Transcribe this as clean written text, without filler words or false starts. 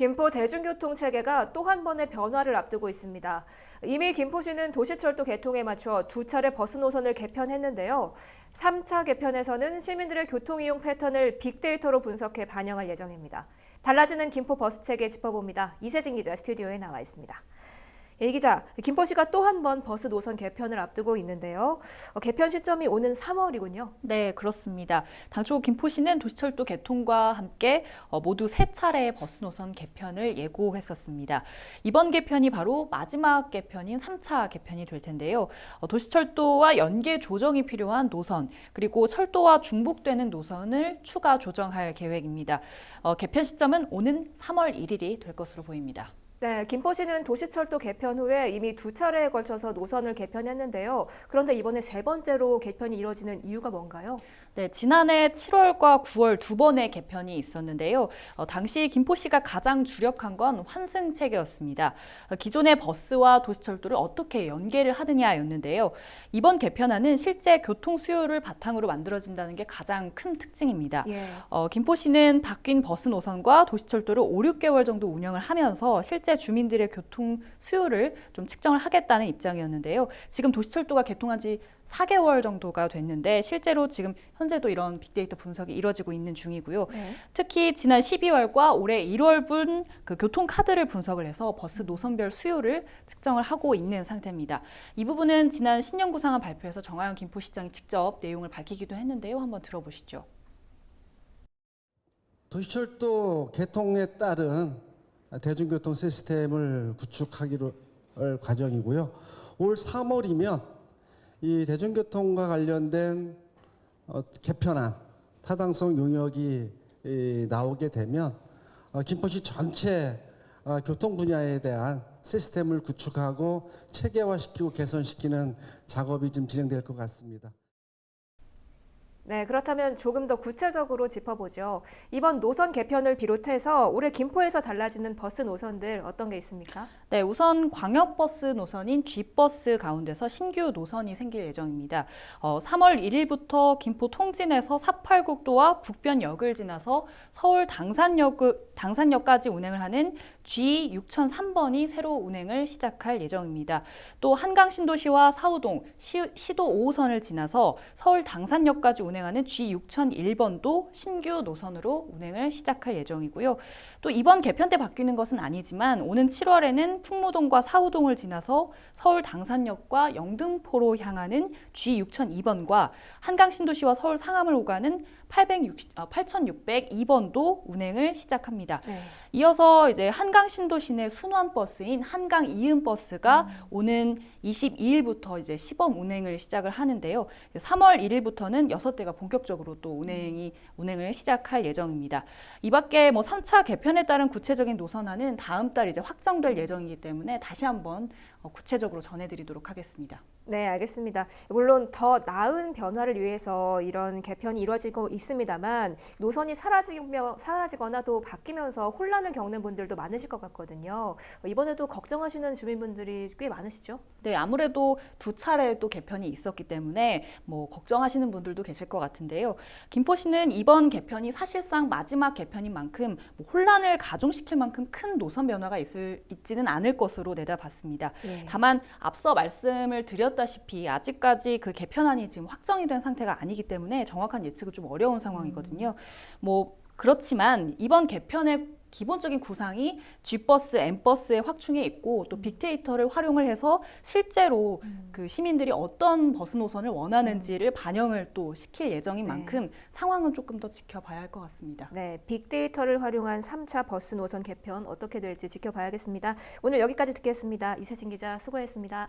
김포 대중교통 체계가 또 한 번의 변화를 앞두고 있습니다. 이미 김포시는 도시철도 개통에 맞춰 두 차례 버스 노선을 개편했는데요. 3차 개편에서는 시민들의 교통이용 패턴을 빅데이터로 분석해 반영할 예정입니다. 달라지는 김포 버스 체계 짚어봅니다. 이세진 기자 스튜디오에 나와 있습니다. 이 기자, 김포시가 또 한 번 버스 노선 개편을 앞두고 있는데요. 개편 시점이 오는 3월이군요. 네, 그렇습니다. 당초 김포시는 도시철도 개통과 함께 모두 3차례의 버스 노선 개편을 예고했었습니다. 이번 개편이 바로 마지막 개편인 3차 개편이 될 텐데요. 도시철도와 연계 조정이 필요한 노선, 그리고 철도와 중복되는 노선을 추가 조정할 계획입니다. 개편 시점은 오는 3월 1일이 될 것으로 보입니다. 네, 김포시는 도시철도 개편 후에 이미 두 차례에 걸쳐서 노선을 개편했는데요. 그런데 이번에 세 번째로 개편이 이뤄지는 이유가 뭔가요? 네, 지난해 7월과 9월 두 번의 개편이 있었는데요. 당시 김포시가 가장 주력한 건 환승 체계였습니다. 기존의 버스와 도시철도를 어떻게 연계를 하느냐였는데요. 이번 개편안은 실제 교통 수요를 바탕으로 만들어진다는 게 가장 큰 특징입니다. 예. 김포시는 바뀐 버스 노선과 도시철도를 5, 6개월 정도 운영을 하면서 실제 주민들의 교통 수요를 좀 측정을 하겠다는 입장이었는데요. 지금 도시철도가 개통한 지 4개월 정도가 됐는데 실제로 지금 현재도 이런 빅데이터 분석이 이뤄지고 있는 중이고요. 네. 특히 지난 12월과 올해 1월분 그 교통 카드를 분석을 해서 버스 노선별 수요를 측정을 하고 있는 상태입니다. 이 부분은 지난 신년 구상안 발표에서 정하영 김포시장이 직접 내용을 밝히기도 했는데요. 한번 들어보시죠. 도시철도 개통에 따른 대중교통 시스템을 구축하기로 할 과정이고요. 올 3월이면 이 대중교통과 관련된 개편안, 타당성 용역이 나오게 되면 김포시 전체 교통 분야에 대한 시스템을 구축하고 체계화시키고 개선시키는 작업이 좀 진행될 것 같습니다. 네, 그렇다면 조금 더 구체적으로 짚어보죠. 이번 노선 개편을 비롯해서 올해 김포에서 달라지는 버스 노선들 어떤 게 있습니까? 네, 우선 광역버스 노선인 G버스 가운데서 신규 노선이 생길 예정입니다. 3월 1일부터 김포 통진에서 486도와 북변역을 지나서 서울 당산역까지 운행을 하는 G6003번이 새로 운행을 시작할 예정입니다. 또 한강신도시와 사우동, 시도 5호선을 지나서 서울 당산역까지 운행하는 G6001번도 신규 노선으로 운행을 시작할 예정이고요. 또 이번 개편 때 바뀌는 것은 아니지만 오는 7월에는 풍무동과 사우동을 지나서 서울 당산역과 영등포로 향하는 G6002번과 한강신도시와 서울 상암을 오가는 8602번도 운행을 시작합니다. 네. 이어서 이제 한강신도시 내 순환버스인 한강 이음버스가 오는 22일부터 이제 시범 운행을 시작을 하는데요. 3월 1일부터는 6대가 본격적으로 또 운행을 시작할 예정입니다. 이 밖에 3차 개편에 따른 구체적인 노선안은 다음 달 이제 확정될 예정이기 때문에 다시 한번 구체적으로 전해드리도록 하겠습니다. 네, 알겠습니다. 물론 더 나은 변화를 위해서 이런 개편이 이루어지고 있습니다만 노선이 사라지거나 또 바뀌면서 혼란을 겪는 분들도 많으실 것 같거든요. 이번에도 걱정하시는 주민분들이 꽤 많으시죠? 네, 아무래도 두 차례 또 개편이 있었기 때문에 걱정하시는 분들도 계실 것 같은데요. 김포시는 이번 개편이 사실상 마지막 개편인 만큼 혼란을 가중시킬 만큼 큰 노선 변화가 있지는 않을 것으로 내다봤습니다. 네. 다만 앞서 말씀을 드렸다시피 아직까지 그 개편안이 지금 확정이 된 상태가 아니기 때문에 정확한 예측은 좀 어려운 상황이거든요. 그렇지만 이번 개편의 기본적인 구상이 G버스, M버스의 확충에 있고 또 빅데이터를 활용을 해서 실제로 그 시민들이 어떤 버스 노선을 원하는지를 반영을 또 시킬 예정인 만큼 상황은 조금 더 지켜봐야 할 것 같습니다. 네, 빅데이터를 활용한 3차 버스 노선 개편 어떻게 될지 지켜봐야겠습니다. 오늘 여기까지 듣겠습니다. 이세진 기자 수고했습니다.